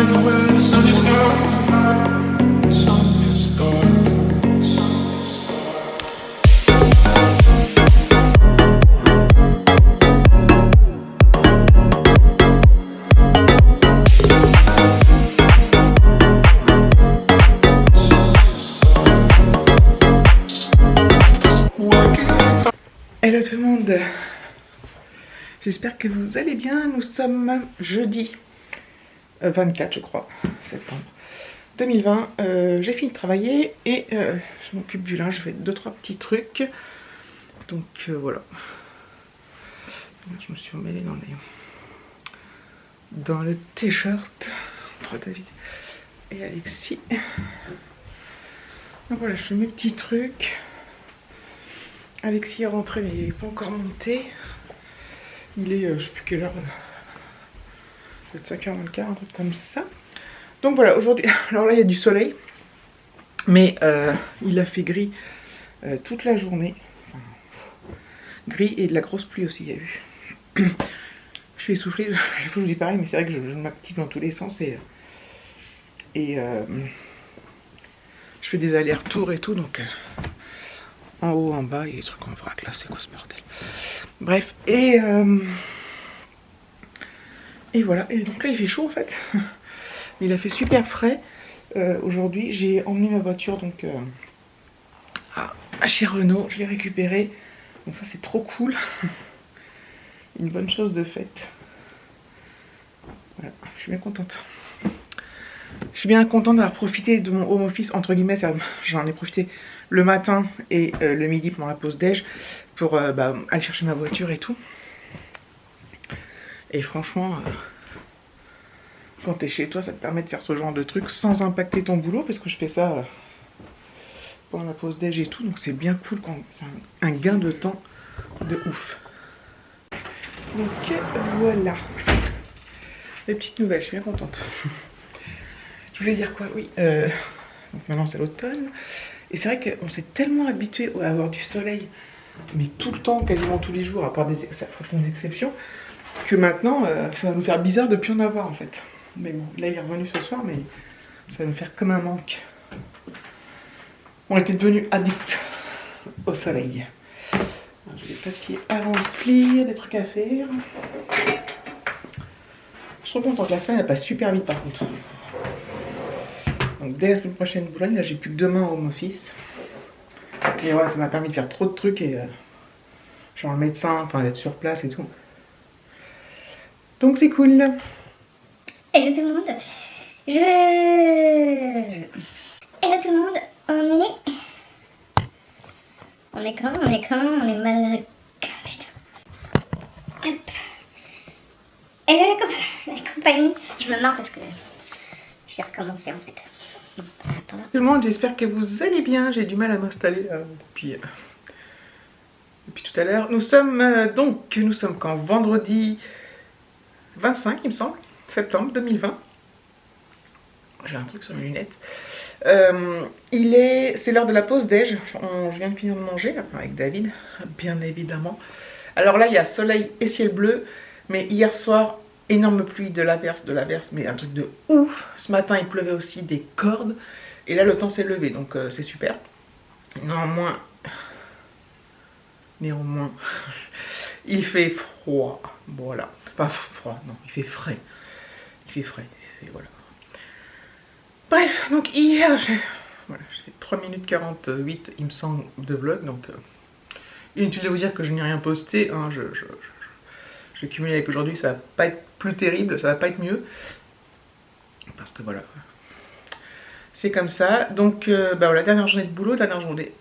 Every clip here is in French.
Hello tout le monde, j'espère que vous allez bien. Nous sommes jeudi 24 je crois, septembre 2020. J'ai fini de travailler et je m'occupe du linge, je fais 2-3 petits trucs. Donc voilà. Je me suis emmêlée dans le t-shirt entre David et Alexis. Donc voilà, je fais mes petits trucs. Alexis est rentré mais il n'est pas encore monté. Il est, je sais plus quelle heure, peut-être 5h moins le quart, un truc comme ça. Donc voilà, aujourd'hui, alors là il y a du soleil, mais il a fait gris toute la journée. Enfin, gris et de la grosse pluie aussi, il y a eu. Je suis essoufflée, chaque fois que je dis pareil, mais c'est vrai que je m'active dans tous les sens et je fais des allers-retours et tout, donc en haut, en bas, il y a des trucs en vrac, là, c'est quoi ce bordel? Bref, et voilà, et donc là, il fait chaud, en fait. Il a fait super frais. Aujourd'hui, j'ai emmené ma voiture, donc, chez Renault, je l'ai récupérée. Donc ça, c'est trop cool. Une bonne chose de faite. Voilà, je suis bien contente. Je suis bien contente d'avoir profité de mon home office, entre guillemets, j'en ai profité le matin et le midi pendant la pause déj pour aller chercher ma voiture et tout. Et franchement, quand t'es chez toi, ça te permet de faire ce genre de trucs sans impacter ton boulot, parce que je fais ça pendant la pause déj et tout, donc c'est bien cool, c'est un gain de temps de ouf. Donc voilà, les petites nouvelles, je suis bien contente. Je voulais dire quoi? Oui, donc maintenant c'est l'automne. Et c'est vrai qu'on s'est tellement habitué à avoir du soleil, mais tout le temps, quasiment tous les jours, à part certaines exceptions, que maintenant, ça va nous faire bizarre de ne plus en avoir en fait. Mais bon, là il est revenu ce soir, mais ça va nous faire comme un manque. On était devenus addicts au soleil. J'ai des papiers à remplir, des trucs à faire. Je suis trop contente, la semaine elle passe super vite par contre. Donc dès la semaine prochaine, Boulogne, là j'ai plus que 2 mains en home office. Et ouais, ça m'a permis de faire trop de trucs et genre le médecin, enfin d'être sur place et tout. Donc c'est cool. Hello tout le monde. Hello tout le monde. On est mal à putain. Hop. Hello la compagnie. Je me marre parce que je vais recommencer en fait. Tout le monde, j'espère que vous allez bien. J'ai du mal à m'installer depuis tout à l'heure. Nous sommes quand vendredi 25, il me semble, septembre 2020. J'ai un truc sur mes lunettes. C'est l'heure de la pause déj. Je viens de finir de manger avec David, bien évidemment. Alors là, il y a soleil et ciel bleu, mais hier soir, énorme pluie, de l'averse, mais un truc de ouf. Ce matin, il pleuvait aussi des cordes. Et là, le temps s'est levé, donc c'est super. Néanmoins, il fait froid. Voilà. Enfin, froid, non, il fait frais. Voilà. Bref, donc hier, j'ai fait 3 minutes 48, il me semble, de vlog. Donc, inutile de vous dire que je n'ai rien posté. Hein, j'ai cumulé avec aujourd'hui, ça va pas être plus terrible, ça va pas être mieux. Parce que voilà. C'est comme ça. Donc, la dernière journée de boulot, dernière journée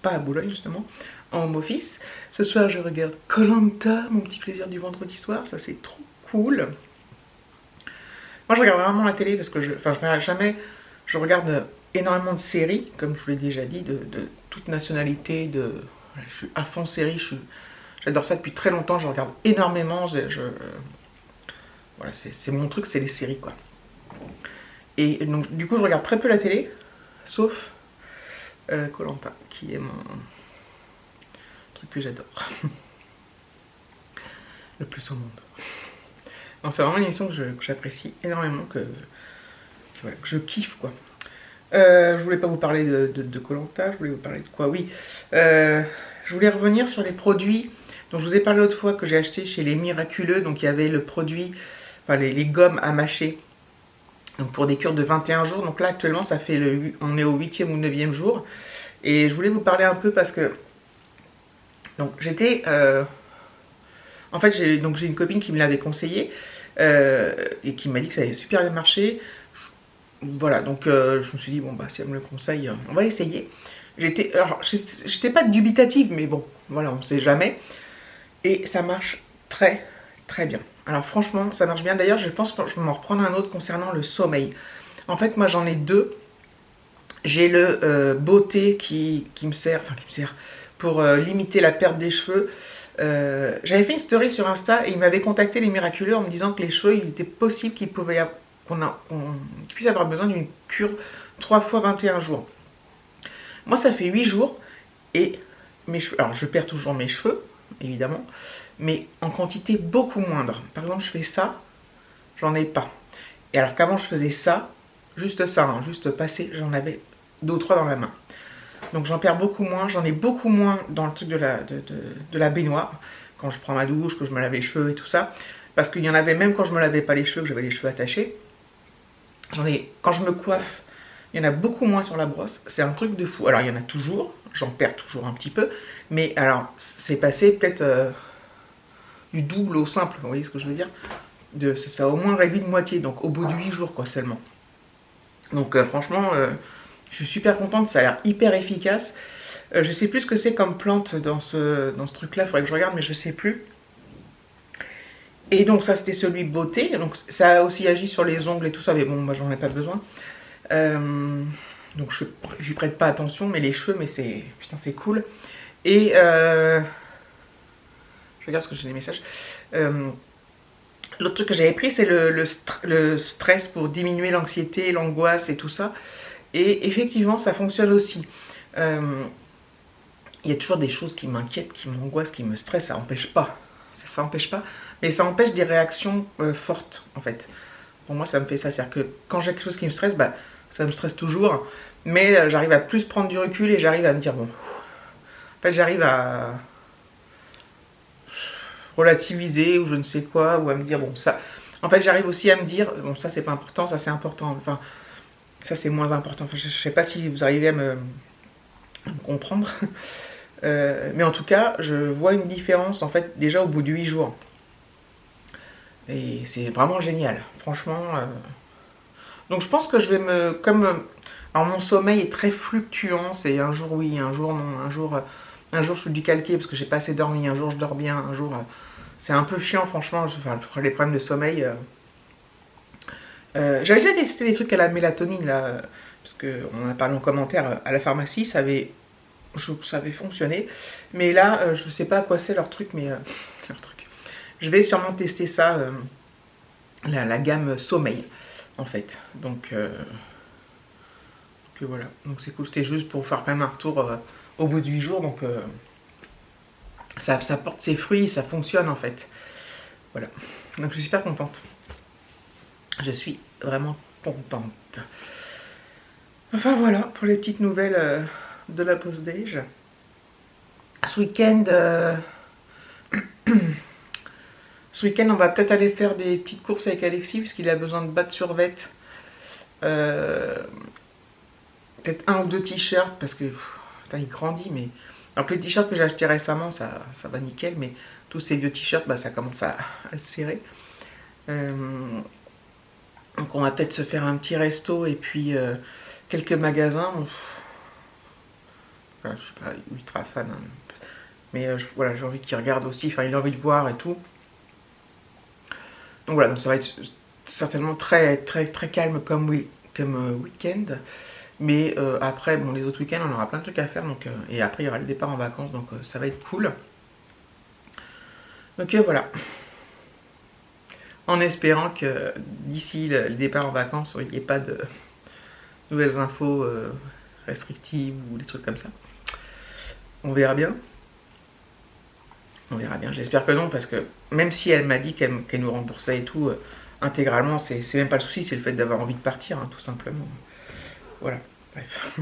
pas à Boulogne justement, en home office. Ce soir, je regarde Koh-Lanta, mon petit plaisir du vendredi soir. Ça, c'est trop cool. Moi, je regarde vraiment la télé parce que je regarde jamais. Je regarde énormément de séries, comme je vous l'ai déjà dit, de toute nationalité. Je suis à fond série. J'adore ça depuis très longtemps. Je regarde énormément. Voilà, c'est mon truc, c'est les séries, quoi. Et donc, du coup, je regarde très peu la télé, sauf Koh-Lanta, qui est mon truc que j'adore. Le plus au monde. C'est vraiment une émission que j'apprécie énormément, voilà, que je kiffe quoi. Je voulais pas vous parler de Koh-Lanta, je voulais vous parler de quoi? Oui, je voulais revenir sur les produits dont je vous ai parlé l'autre fois que j'ai acheté chez les Miraculeux. Donc il y avait le produit, enfin les gommes à mâcher, donc pour des cures de 21 jours. Donc là actuellement ça fait on est au 8e ou 9e jour. Et je voulais vous parler un peu parce que donc j'étais en fait j'ai une copine qui me l'avait conseillé et qui m'a dit que ça avait super bien marché. Voilà, donc je me suis dit, bon, bah, si elle me le conseille, on va essayer. J'étais pas dubitative, mais bon, voilà, on sait jamais. Et ça marche très, très bien. Alors, franchement, ça marche bien. D'ailleurs, je pense que je vais m'en reprendre un autre concernant le sommeil. En fait, moi, j'en ai deux. J'ai le beauté qui me sert pour limiter la perte des cheveux. J'avais fait une story sur Insta et ils m'avaient contacté, les Miraculeux, en me disant que les cheveux, il était possible qu'ils puisse avoir besoin d'une cure 3 fois 21 jours. Moi, ça fait 8 jours et mes cheveux, alors je perds toujours mes cheveux, évidemment, mais en quantité beaucoup moindre. Par exemple, je fais ça, j'en ai pas. Et alors qu'avant, je faisais ça, juste ça, hein, juste passer, j'en avais 2 ou 3 dans la main. Donc j'en perds beaucoup moins, j'en ai beaucoup moins dans le truc de la baignoire, quand je prends ma douche, que je me lave les cheveux et tout ça. Parce qu'il y en avait même quand je me lavais pas les cheveux, que j'avais les cheveux attachés. Quand je me coiffe, il y en a beaucoup moins sur la brosse. C'est un truc de fou. Alors, il y en a toujours. J'en perds toujours un petit peu. Mais alors, c'est passé peut-être du double au simple. Vous voyez ce que je veux dire? Ça a au moins réduit de moitié. Donc, au bout de 8 jours, quoi, seulement. Donc, franchement, je suis super contente. Ça a l'air hyper efficace. Je sais plus ce que c'est comme plante dans ce truc-là. Il faudrait que je regarde, mais je sais plus. Et donc ça c'était celui beauté, donc ça a aussi agi sur les ongles et tout ça, mais bon moi j'en ai pas besoin. Donc j'y prête pas attention, mais les cheveux, mais c'est cool. Et je regarde ce que j'ai des messages. L'autre truc que j'avais pris c'est le stress pour diminuer l'anxiété, l'angoisse et tout ça. Et effectivement ça fonctionne aussi. Il y a toujours des choses qui m'inquiètent, qui m'angoissent, qui me stressent, ça n'empêche pas. Ça n'empêche pas. Mais ça empêche des réactions fortes, en fait. Pour moi, ça me fait ça. C'est-à-dire que quand j'ai quelque chose qui me stresse, bah, ça me stresse toujours. Mais j'arrive à plus prendre du recul et j'arrive à me dire, bon... En fait, j'arrive à relativiser ou je ne sais quoi, ou à me dire, bon, ça... En fait, j'arrive aussi à me dire, bon, ça, c'est pas important, ça, c'est important. Enfin, ça, c'est moins important. Enfin, je sais pas si vous arrivez à me comprendre. Mais en tout cas, je vois une différence, en fait, déjà au bout de 8 jours. Et c'est vraiment génial, franchement. Donc je pense que je vais alors mon sommeil est très fluctuant, c'est un jour oui, un jour non, un jour je suis décalqué parce que j'ai pas assez dormi, un jour je dors bien, un jour... c'est un peu chiant franchement, les problèmes de sommeil. J'avais déjà testé des trucs à la mélatonine là, parce qu'on en a parlé en commentaire à la pharmacie, ça avait fonctionné. Mais là, je sais pas à quoi c'est leur truc, mais... leur truc. Je vais sûrement tester ça, la gamme sommeil, en fait. Donc voilà, donc c'est cool. C'était juste pour faire quand même un retour au bout de 8 jours. Donc ça porte ses fruits, ça fonctionne en fait. Voilà, donc je suis super contente. Je suis vraiment contente. Enfin voilà, pour les petites nouvelles de la pause déj. Ce week-end... Ce week-end, on va peut-être aller faire des petites courses avec Alexis, puisqu'il a besoin de bas de survêt. Peut-être 1 ou 2 t-shirts, parce que putain, il grandit, mais... Alors que les t-shirts que j'ai achetés récemment, ça va nickel, mais tous ces vieux t-shirts, bah, ça commence à le serrer. Donc on va peut-être se faire un petit resto, et puis quelques magasins. Enfin, je suis pas ultra fan, hein. Mais voilà, j'ai envie qu'il regarde aussi, enfin il a envie de voir et tout. Donc voilà, donc ça va être certainement très très très calme comme week-end. Mais après, bon, les autres week-ends, on aura plein de trucs à faire. Donc, et après, il y aura le départ en vacances, donc ça va être cool. Donc voilà. En espérant que d'ici le départ en vacances, il n'y ait pas de nouvelles infos restrictives ou des trucs comme ça. On verra bien. On verra bien. J'espère que non, parce que même si elle m'a dit qu'elle nous remboursait et tout intégralement, c'est même pas le souci, c'est le fait d'avoir envie de partir, hein, tout simplement. Voilà, bref.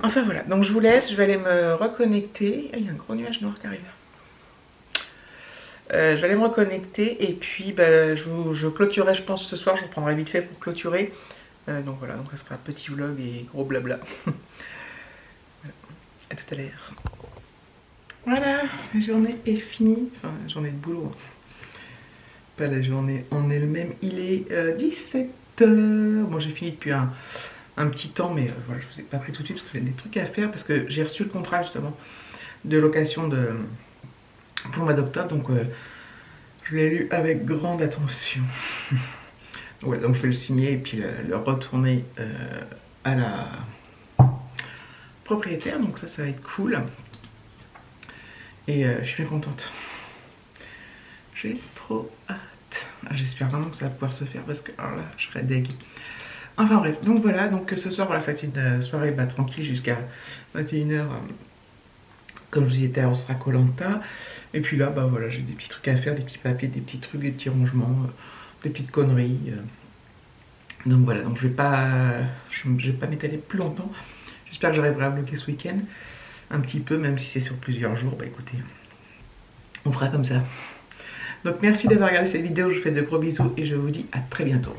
Enfin voilà, donc je vous laisse, je vais aller me reconnecter. Il y a un gros nuage noir qui arrive. Je vais aller me reconnecter et puis je clôturerai, je pense, ce soir. Je prendrai vite fait pour clôturer. Donc voilà, donc ça sera un petit vlog et gros blabla. Voilà. À tout à l'heure. Voilà, la journée est finie. Enfin, la journée de boulot. Pas la journée en elle-même. Il est 17 h. Bon, j'ai fini depuis un petit temps, mais voilà, je vous ai pas pris tout de suite parce que j'ai des trucs à faire. Parce que j'ai reçu le contrat justement de location pour le mois d'octobre. Donc je l'ai lu avec grande attention. Ouais, donc je vais le signer et puis le retourner à la propriétaire. Donc ça va être cool. Et je suis bien contente. J'ai trop hâte. J'espère vraiment que ça va pouvoir se faire parce que alors là, je serais deg. Enfin bref, donc voilà, donc ce soir, voilà, ça a été une soirée tranquille jusqu'à 21 h. Comme je vous disais, on sera Koh-Lanta. Et puis là, voilà, j'ai des petits trucs à faire, des petits papiers, des petits trucs, des petits rangements, des petites conneries. Donc voilà, donc je vais pas m'étaler plus longtemps. J'espère que j'arriverai à bloquer ce week-end un petit peu, même si c'est sur plusieurs jours. Écoutez, on fera comme ça. Donc merci d'avoir regardé cette vidéo, je vous fais de gros bisous et je vous dis à très bientôt.